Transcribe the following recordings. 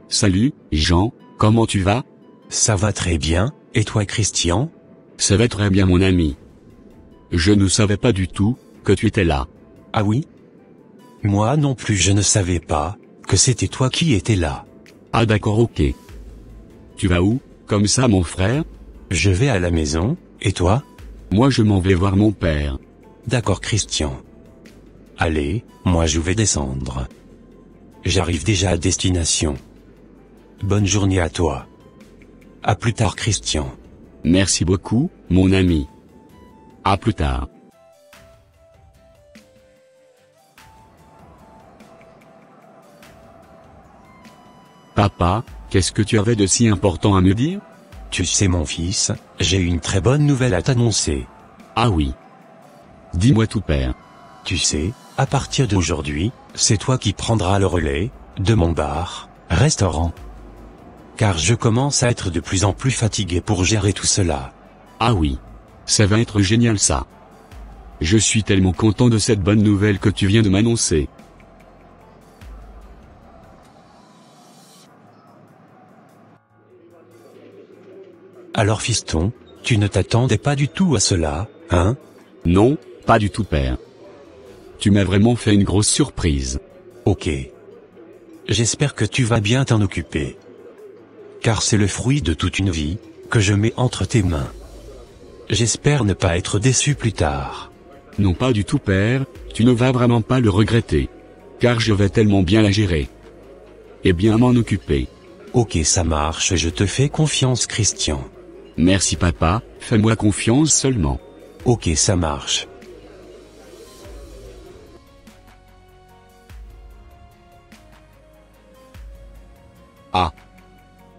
Salut, Jean, comment tu vas? Ça va très bien, et toi Christian? Ça va très bien mon ami. Je ne savais pas du tout que tu étais là. Ah oui? Moi non plus je ne savais pas que c'était toi qui étais là. Ah d'accord, ok. Tu vas où, comme ça mon frère? Je vais à la maison, et toi? Moi je m'en vais voir mon père. D'accord Christian. Allez, moi je vais descendre. J'arrive déjà à destination. Bonne journée à toi. À plus tard Christian. Merci beaucoup, mon ami. À plus tard. Papa, qu'est-ce que tu avais de si important à me dire? Tu sais mon fils, j'ai une très bonne nouvelle à t'annoncer. Ah oui. Dis-moi tout père. Tu sais, à partir d'aujourd'hui, c'est toi qui prendras le relais de mon bar, restaurant. Car je commence à être de plus en plus fatigué pour gérer tout cela. Ah oui. Ça va être génial ça. Je suis tellement content de cette bonne nouvelle que tu viens de m'annoncer. Alors fiston, tu ne t'attendais pas du tout à cela, hein? Non, pas du tout père. Tu m'as vraiment fait une grosse surprise. Ok. J'espère que tu vas bien t'en occuper. Car c'est le fruit de toute une vie que je mets entre tes mains. J'espère ne pas être déçu plus tard. Non pas du tout père, tu ne vas vraiment pas le regretter. Car je vais tellement bien la gérer. Et bien m'en occuper. Ok ça marche, je te fais confiance Christian. Merci papa, fais-moi confiance seulement. Ok ça marche. Ah.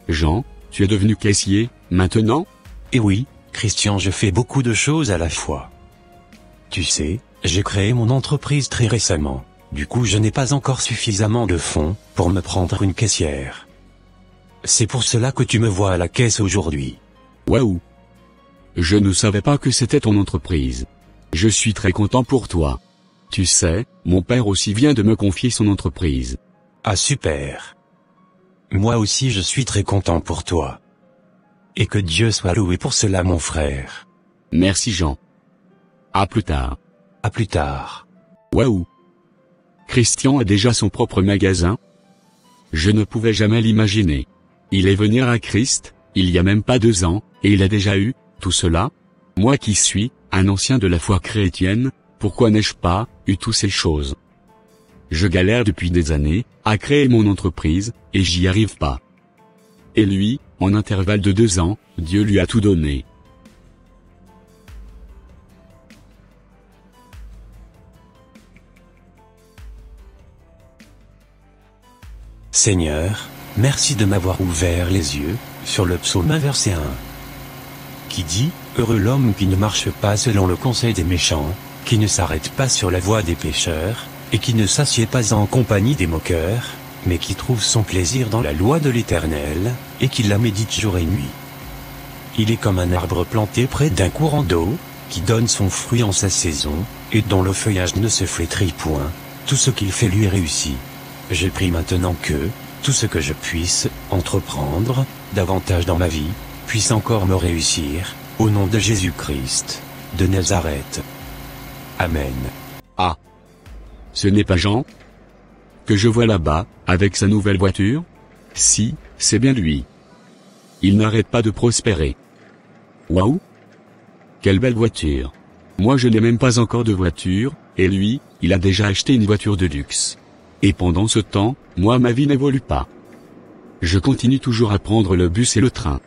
Jean, tu es devenu caissier, maintenant? Eh oui, Christian je fais beaucoup de choses à la fois. Tu sais, j'ai créé mon entreprise très récemment. Du coup je n'ai pas encore suffisamment de fonds pour me prendre une caissière. C'est pour cela que tu me vois à la caisse aujourd'hui. Waouh! Je ne savais pas que c'était ton entreprise. Je suis très content pour toi. Tu sais, mon père aussi vient de me confier son entreprise. Ah super! Moi aussi je suis très content pour toi. Et que Dieu soit loué pour cela mon frère. Merci Jean. À plus tard. À plus tard. Waouh! Christian a déjà son propre magasin? Je ne pouvais jamais l'imaginer. Il est venu à Christ, il y a même pas 2 ans, et il a déjà eu tout cela? Moi qui suis un ancien de la foi chrétienne, pourquoi n'ai-je pas eu toutes ces choses? Je galère depuis des années à créer mon entreprise, et j'y arrive pas. Et lui, en intervalle de 2 ans, Dieu lui a tout donné. Seigneur, merci de m'avoir ouvert les yeux sur le psaume 1 verset 1. Qui dit, heureux l'homme qui ne marche pas selon le conseil des méchants, qui ne s'arrête pas sur la voie des pécheurs, et qui ne s'assied pas en compagnie des moqueurs, mais qui trouve son plaisir dans la loi de l'Éternel, et qui la médite jour et nuit. Il est comme un arbre planté près d'un courant d'eau, qui donne son fruit en sa saison, et dont le feuillage ne se flétrit point, tout ce qu'il fait lui réussit. Je prie maintenant que, tout ce que je puisse entreprendre, davantage dans ma vie, puisse encore me réussir, au nom de Jésus-Christ, de Nazareth. Amen. Ah. Ce n'est pas Jean? Que je vois là-bas, avec sa nouvelle voiture? Si, c'est bien lui. Il n'arrête pas de prospérer. Waouh! Quelle belle voiture! Moi je n'ai même pas encore de voiture, et lui, il a déjà acheté une voiture de luxe. Et pendant ce temps, moi ma vie n'évolue pas. Je continue toujours à prendre le bus et le train.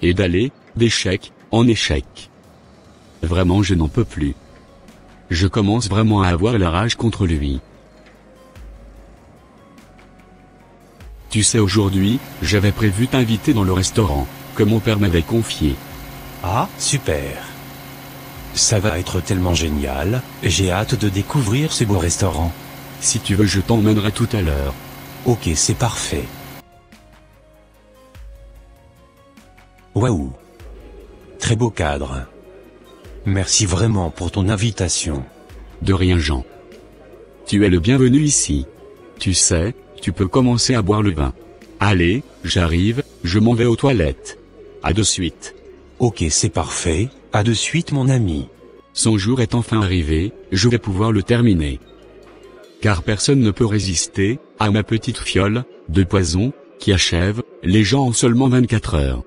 Et d'aller, d'échec, en échec. Vraiment je n'en peux plus. Je commence vraiment à avoir la rage contre lui. Tu sais aujourd'hui, j'avais prévu t'inviter dans le restaurant, que mon père m'avait confié. Ah, super. Ça va être tellement génial, j'ai hâte de découvrir ce beau restaurant. Si tu veux je t'emmènerai tout à l'heure. Ok c'est parfait. Waouh. Très beau cadre. Merci vraiment pour ton invitation. De rien Jean. Tu es le bienvenu ici. Tu sais, tu peux commencer à boire le vin. Allez, j'arrive, je m'en vais aux toilettes. À de suite. Ok, c'est parfait, à de suite mon ami. Son jour est enfin arrivé, je vais pouvoir le terminer. Car personne ne peut résister à ma petite fiole de poison qui achève les gens en seulement 24 heures.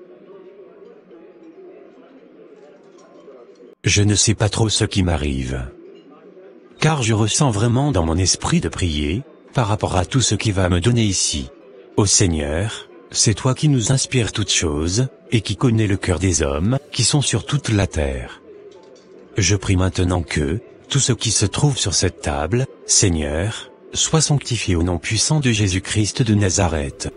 Je ne sais pas trop ce qui m'arrive. Car je ressens vraiment dans mon esprit de prier, par rapport à tout ce qui va me donner ici. Ô Seigneur, c'est toi qui nous inspires toutes choses, et qui connais le cœur des hommes, qui sont sur toute la terre. Je prie maintenant que, tout ce qui se trouve sur cette table, Seigneur, soit sanctifié au nom puissant de Jésus-Christ de Nazareth.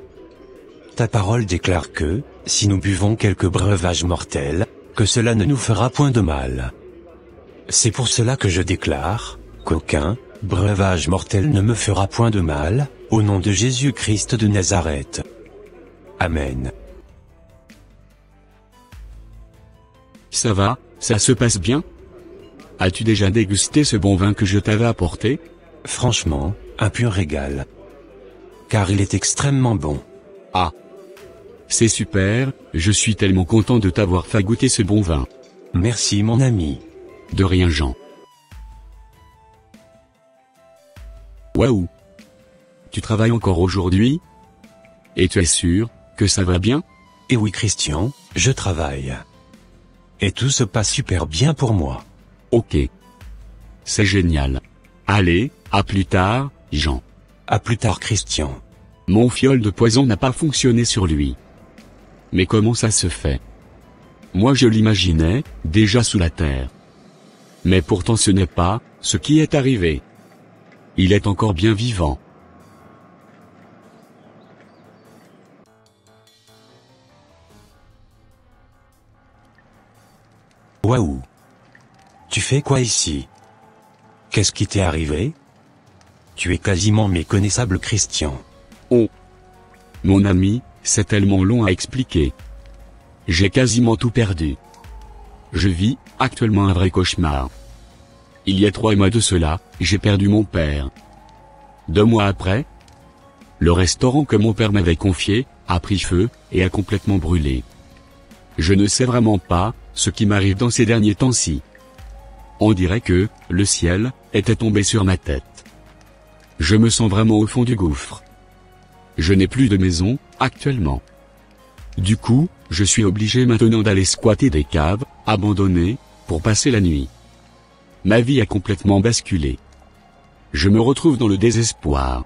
Ta parole déclare que, si nous buvons quelque breuvage mortel, que cela ne nous fera point de mal. C'est pour cela que je déclare, qu'aucun breuvage mortel ne me fera point de mal, au nom de Jésus-Christ de Nazareth. Amen. Ça va, ça se passe bien? As-tu déjà dégusté ce bon vin que je t'avais apporté? Franchement, un pur régal. Car il est extrêmement bon. Ah! C'est super, je suis tellement content de t'avoir fait goûter ce bon vin. Merci mon ami. De rien Jean. Waouh! Tu travailles encore aujourd'hui? Et tu es sûr que ça va bien? Et oui Christian, je travaille. Et tout se passe super bien pour moi. Ok. C'est génial. Allez, à plus tard, Jean. À plus tard Christian. Mon fiole de poison n'a pas fonctionné sur lui. Mais comment ça se fait? Moi je l'imaginais, déjà sous la terre. Mais pourtant ce n'est pas ce qui est arrivé. Il est encore bien vivant. Waouh! Tu fais quoi ici? Qu'est-ce qui t'est arrivé? Tu es quasiment méconnaissable Christian. Oh! Mon ami, c'est tellement long à expliquer. J'ai quasiment tout perdu. Je vis actuellement un vrai cauchemar. Il y a 3 mois de cela, j'ai perdu mon père. 2 mois après, le restaurant que mon père m'avait confié a pris feu et a complètement brûlé. Je ne sais vraiment pas ce qui m'arrive dans ces derniers temps-ci. On dirait que le ciel était tombé sur ma tête. Je me sens vraiment au fond du gouffre. Je n'ai plus de maison, actuellement. Du coup, je suis obligé maintenant d'aller squatter des caves, abandonnées, pour passer la nuit. Ma vie a complètement basculé. Je me retrouve dans le désespoir.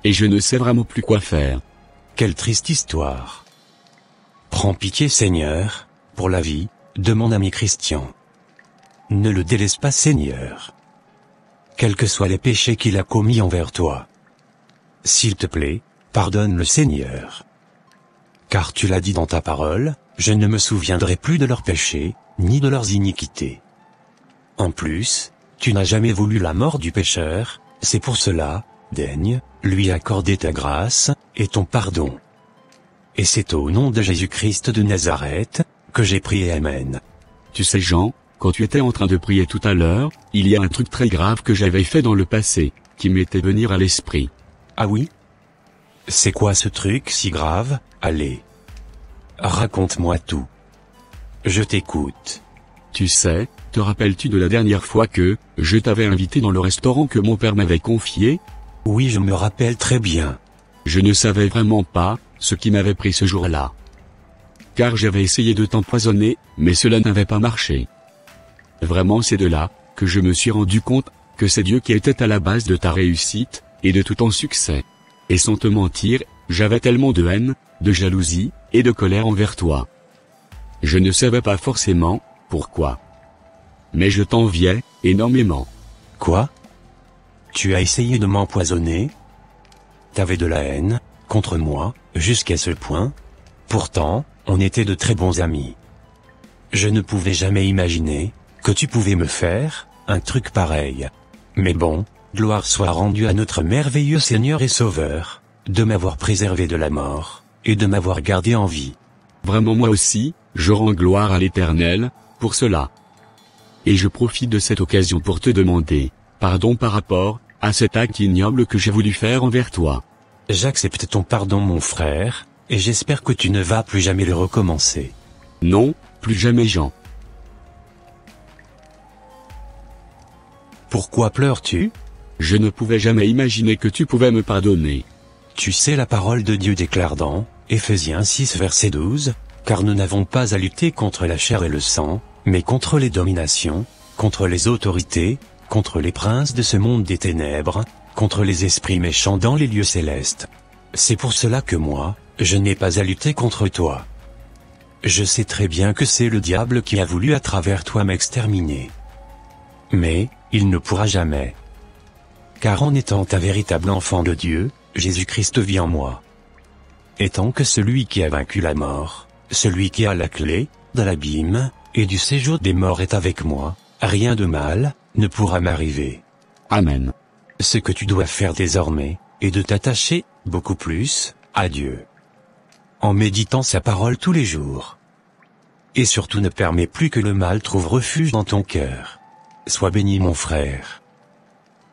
Et je ne sais vraiment plus quoi faire. Quelle triste histoire. Prends pitié Seigneur, pour la vie, de mon ami Christian. Ne le délaisse pas Seigneur. Quels que soient les péchés qu'il a commis envers toi. S'il te plaît, pardonne le Seigneur. Car tu l'as dit dans ta parole, je ne me souviendrai plus de leurs péchés, ni de leurs iniquités. En plus, tu n'as jamais voulu la mort du pécheur, c'est pour cela, daigne, lui accorder ta grâce, et ton pardon. Et c'est au nom de Jésus-Christ de Nazareth, que j'ai prié Amen. Tu sais Jean, quand tu étais en train de prier tout à l'heure, il y a un truc très grave que j'avais fait dans le passé, qui m'était venu à l'esprit. Ah oui? C'est quoi ce truc si grave? Allez. Raconte-moi tout. Je t'écoute. Tu sais, te rappelles-tu de la dernière fois que je t'avais invité dans le restaurant que mon père m'avait confié? Oui, je me rappelle très bien. Je ne savais vraiment pas ce qui m'avait pris ce jour-là. Car j'avais essayé de t'empoisonner, mais cela n'avait pas marché. Vraiment c'est de là que je me suis rendu compte que c'est Dieu qui était à la base de ta réussite, et de tout ton succès. Et sans te mentir, j'avais tellement de haine, de jalousie, et de colère envers toi. Je ne savais pas forcément pourquoi. Mais je t'enviais énormément. Quoi? Tu as essayé de m'empoisonner? T'avais de la haine contre moi, jusqu'à ce point? Pourtant, on était de très bons amis. Je ne pouvais jamais imaginer que tu pouvais me faire un truc pareil. Mais bon, gloire soit rendue à notre merveilleux Seigneur et Sauveur, de m'avoir préservé de la mort, et de m'avoir gardé en vie. Vraiment moi aussi, je rends gloire à l'Éternel, pour cela. Et je profite de cette occasion pour te demander pardon par rapport à cet acte ignoble que j'ai voulu faire envers toi. J'accepte ton pardon mon frère, et j'espère que tu ne vas plus jamais le recommencer. Non, plus jamais Jean. Pourquoi pleures-tu? Je ne pouvais jamais imaginer que tu pouvais me pardonner. Tu sais la parole de Dieu déclare dans Éphésiens 6 verset 12, car nous n'avons pas à lutter contre la chair et le sang, mais contre les dominations, contre les autorités, contre les princes de ce monde des ténèbres, contre les esprits méchants dans les lieux célestes. C'est pour cela que moi, je n'ai pas à lutter contre toi. Je sais très bien que c'est le diable qui a voulu à travers toi m'exterminer. Mais, il ne pourra jamais. Car en étant un véritable enfant de Dieu, Jésus-Christ vit en moi. Étant que celui qui a vaincu la mort, celui qui a la clé de l'abîme et du séjour des morts est avec moi, rien de mal ne pourra m'arriver. Amen. Ce que tu dois faire désormais est de t'attacher beaucoup plus à Dieu. En méditant sa parole tous les jours. Et surtout ne permets plus que le mal trouve refuge dans ton cœur. Sois béni mon frère.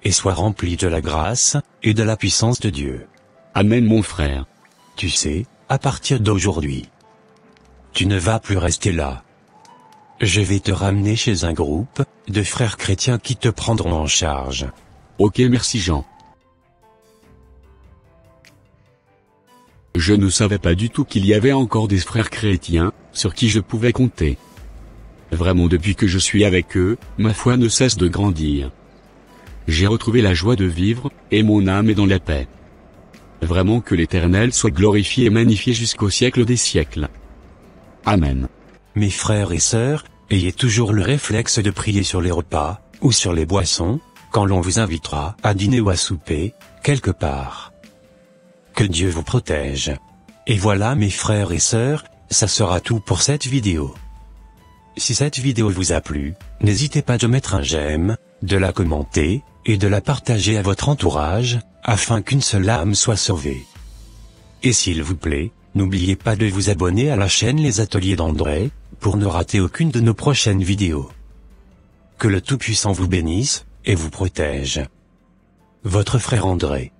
Et sois rempli de la grâce et de la puissance de Dieu. Amen mon frère. Tu sais, à partir d'aujourd'hui, tu ne vas plus rester là. Je vais te ramener chez un groupe de frères chrétiens qui te prendront en charge. Ok merci Jean. Je ne savais pas du tout qu'il y avait encore des frères chrétiens, sur qui je pouvais compter. Vraiment depuis que je suis avec eux, ma foi ne cesse de grandir. J'ai retrouvé la joie de vivre, et mon âme est dans la paix. Vraiment que l'Éternel soit glorifié et magnifié jusqu'au siècle des siècles. Amen. Mes frères et sœurs, ayez toujours le réflexe de prier sur les repas, ou sur les boissons, quand l'on vous invitera à dîner ou à souper, quelque part. Que Dieu vous protège. Et voilà mes frères et sœurs, ça sera tout pour cette vidéo. Si cette vidéo vous a plu, n'hésitez pas de mettre un j'aime, de la commenter, et de la partager à votre entourage, afin qu'une seule âme soit sauvée. Et s'il vous plaît, n'oubliez pas de vous abonner à la chaîne Les Ateliers d'André, pour ne rater aucune de nos prochaines vidéos. Que le Tout-Puissant vous bénisse, et vous protège. Votre frère André.